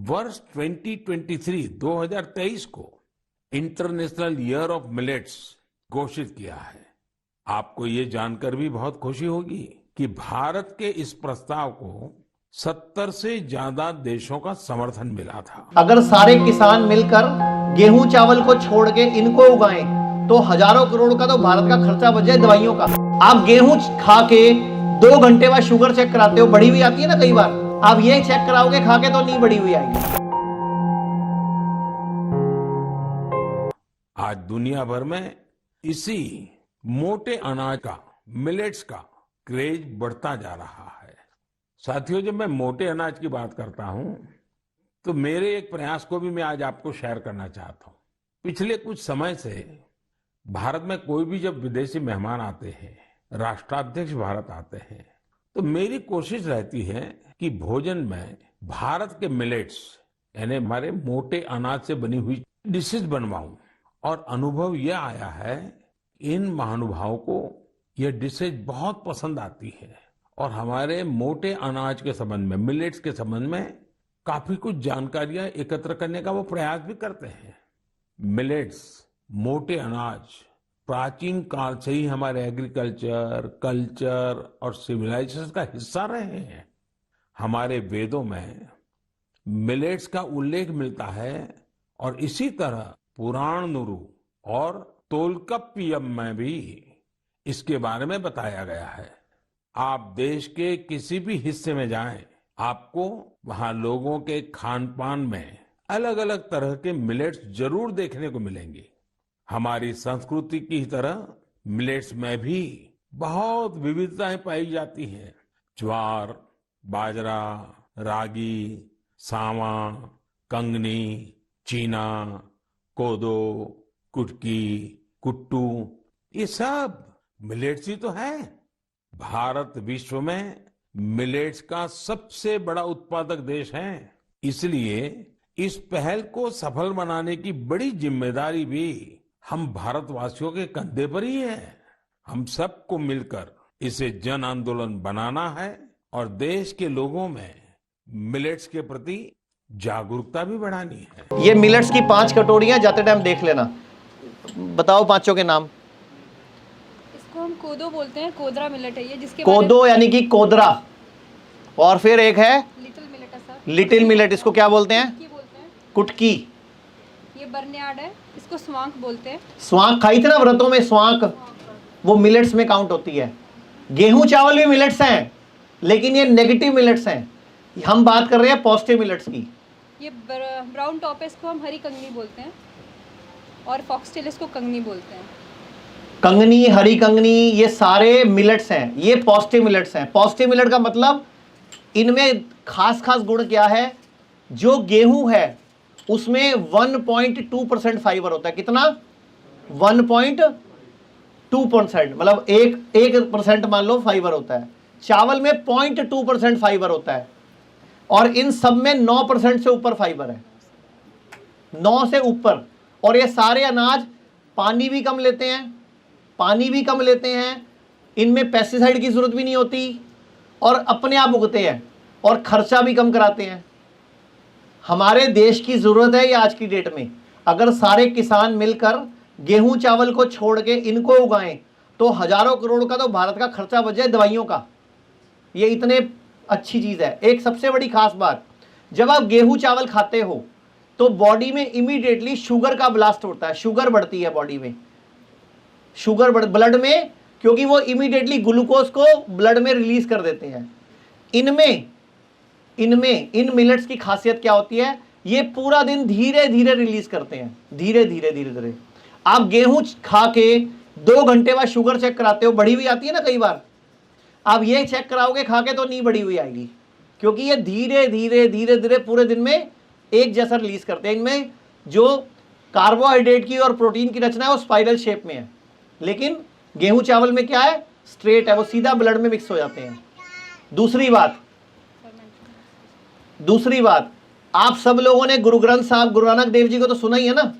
वर्ष 2023 को international year of millets घोषित किया है। आपको ये जानकर भी बहुत खुशी होगी कि भारत के इस प्रस्ताव को 70 से ज्यादा देशों का समर्थन मिला था। अगर सारे किसान मिलकर गेहूं चावल को छोड़ के इनको उगाएं तो हजारों करोड़ का तो भारत का खर्चा बच जाए दवाइयों का। आप गेहूं खा के 2 घंटे बाद शुगर चेक कराते हो, बढ़ी हुई आती है ना कई बार, आप ये चेक कराओगे खा के तो नहीं बढ़ी हुई आएगी। आज दुनिया भर में इसी मोटे अनाज का, मिलेट्स का क्रेज बढ़ता जा रहा है। साथियों, जब मैं मोटे अनाज की बात करता हूं तो मेरे एक प्रयास को भी मैं आज आपको शेयर करना चाहता हूं। पिछले कुछ समय से भारत में कोई भी जब विदेशी मेहमान आते हैं, राष्ट्राध्यक्ष भारत आते हैं, तो मेरी कोशिश रहती है कि भोजन में भारत के मिलेट्स यानी हमारे मोटे अनाज से बनी हुई डिशेस बनवाऊं। और अनुभव यह आया है, इन महानुभावों को यह डिशेज बहुत पसंद आती है और हमारे मोटे अनाज के संबंध में, मिलेट्स के संबंध में काफी कुछ जानकारियां एकत्र करने का वो प्रयास भी करते हैं। मिलेट्स, मोटे अनाज प्राचीन काल से ही हमारे एग्रीकल्चर, कल्चर और सिविलाइजेशन का हिस्सा रहे हैं। हमारे वेदों में मिलेट्स का उल्लेख मिलता है और इसी तरह पुराणनुरु और तोलकप्पियम में भी इसके बारे में बताया गया है। आप देश के किसी भी हिस्से में जाएं, आपको वहां लोगों के खान पान में अलग अलग तरह के मिलेट्स जरूर देखने को मिलेंगे। हमारी संस्कृति की तरह मिलेट्स में भी बहुत विविधताएं पाई जाती हैं। ज्वार, बाजरा, रागी, सावा, कंगनी, चीना, कोदो, कुटकी, कुट्टू, ये सब मिलेट्स ही तो है। भारत विश्व में मिलेट्स का सबसे बड़ा उत्पादक देश है। इसलिए इस पहल को सफल बनाने की बड़ी जिम्मेदारी भी हम भारतवासियों के कंधे पर ही है। हम सबको मिलकर इसे जन आंदोलन बनाना है और देश के लोगों में मिलेट्स के प्रति जागरूकता भी बढ़ानी है। ये मिलेट्स की 5 कटोरियां जाते टाइम देख लेना। बताओ पांचों के नाम। इसको हम कोदो बोलते हैं, कोदरा मिलेट है ये, जिसके कोदो यानी कि कोदरा। और फिर एक है लिटिल मिलेट है सर। लिटिल मिलेट, इसको क्या बोलते हैं? कुटकी बोलते हैं। कुटकी। ये बर्नयार्ड है, इसको स्वांक बोलते हैं। स्वांक खाई थी ना व्रतों में, स्वांक, वो मिलेट्स में काउंट होती है। गेहूं चावल भी मिलेट्स हैं, लेकिन ये नेगेटिव मिलेट्स हैं। हम बात कर रहे हैं पॉजिटिव मिलेट्स की। ये ब्राउन टॉप है, इसको हम हरी कंगनी बोलते हैं और फॉक्सटेल इसको कंगनी बोलते हैं। कंगनी, हरी कंगनी, ये सारे मिलेट्स हैं, ये पॉजिटिव मिलेट्स हैं। पॉजिटिव मिलेट का मतलब इनमें खास खास गुण क्या है? जो गेहूं है उसमें 1.2% फाइबर होता है। कितना? 1.2%, मतलब 1% मान लो फाइबर होता है। चावल में 0.2% फाइबर होता है और इन सब में 9% से ऊपर फाइबर है, 9 से ऊपर। और ये सारे अनाज पानी भी कम लेते हैं, इनमें पेस्टिसाइड की जरूरत भी नहीं होती और अपने आप उगते हैं और खर्चा भी कम कराते हैं। हमारे देश की जरूरत है ये आज की डेट में। अगर सारे किसान मिलकर गेहूं चावल को छोड़ के इनको उगाएं तो हजारों करोड़ का तो भारत का खर्चा बच जाए दवाइयों का। ये इतने अच्छी चीज है। एक सबसे बड़ी खास बात, जब आप गेहूं चावल खाते हो तो बॉडी में इमीडिएटली शुगर का ब्लास्ट होता है, शुगर बढ़ती है बॉडी में, शुगर ब्लड में, क्योंकि वो इमीडिएटली ग्लूकोज को ब्लड में रिलीज कर देते हैं। इन मिलेट्स की खासियत क्या होती है? ये पूरा दिन धीरे धीरे रिलीज करते हैं, धीरे धीरे। आप गेहूं खा के 2 घंटे बाद शुगर चेक कराते हो, बढ़ी हुई आती है ना कई बार, आप ये चेक कराओगे खा के तो नहीं बढ़ी हुई आएगी, क्योंकि ये धीरे धीरे पूरे दिन में एक जैसा रिलीज करते हैं। इनमें जो कार्बोहाइड्रेट की और प्रोटीन की रचना है वो स्पाइरल शेप में है, लेकिन गेहूं चावल में क्या है? स्ट्रेट है, वो सीधा ब्लड में मिक्स हो जाते हैं। दूसरी बात, आप सब लोगों ने गुरु ग्रंथ साहब, गुरु नानक देव जी को तो सुना ही है ना।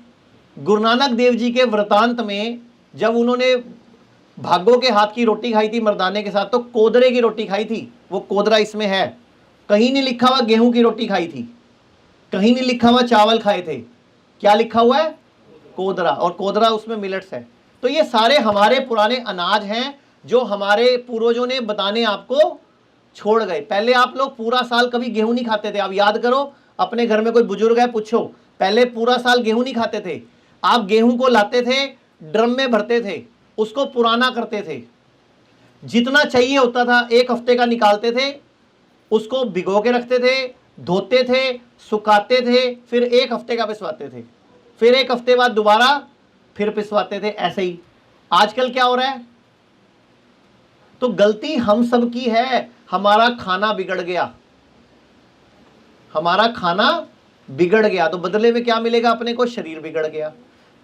गुरु नानक देव जी के वृतांत में जब उन्होंने भागो के हाथ की रोटी खाई थी मर्दाने के साथ, तो कोदरे की रोटी खाई थी। वो कोदरा इसमें है, कहीं नहीं लिखा हुआ गेहूं की रोटी खाई थी। कहीं नहीं लिखा हुआ चावल खाए थे, क्या लिखा हुआ है? कोदरा, और कोदरा उसमें मिलेट्स है। तो ये सारे हमारे पुराने अनाज हैं जो हमारे पूर्वजों ने बताने आपको छोड़ गए। पहले आप लोग पूरा साल कभी गेहूं नहीं खाते थे। आप याद करो, अपने घर में कोई बुजुर्ग है पूछो, पहले पूरा साल गेहूं नहीं खाते थे। आप गेहूं को लाते थे, ड्रम में भरते थे, उसको पुराना करते थे, जितना चाहिए होता था 1 हफ्ते का निकालते थे, उसको भिगो के रखते थे, धोते थे, सुखाते थे, फिर 1 हफ्ते का पिसवाते थे, फिर 1 हफ्ते बाद दोबारा फिर पिसवाते थे। ऐसे ही आजकल क्या हो रहा है? तो गलती हम सब की है, हमारा खाना बिगड़ गया, हमारा खाना बिगड़ गया, तो बदले में क्या मिलेगा अपने को? शरीर बिगड़ गया।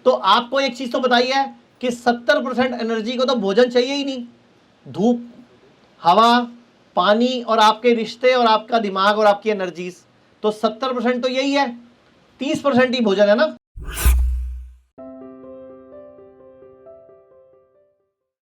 तो आपको एक चीज तो बताई है कि 70% एनर्जी को तो भोजन चाहिए ही नहीं, धूप, हवा, पानी और आपके रिश्ते और आपका दिमाग और आपकी एनर्जीज, तो 70% तो यही है, 30% ही भोजन है ना।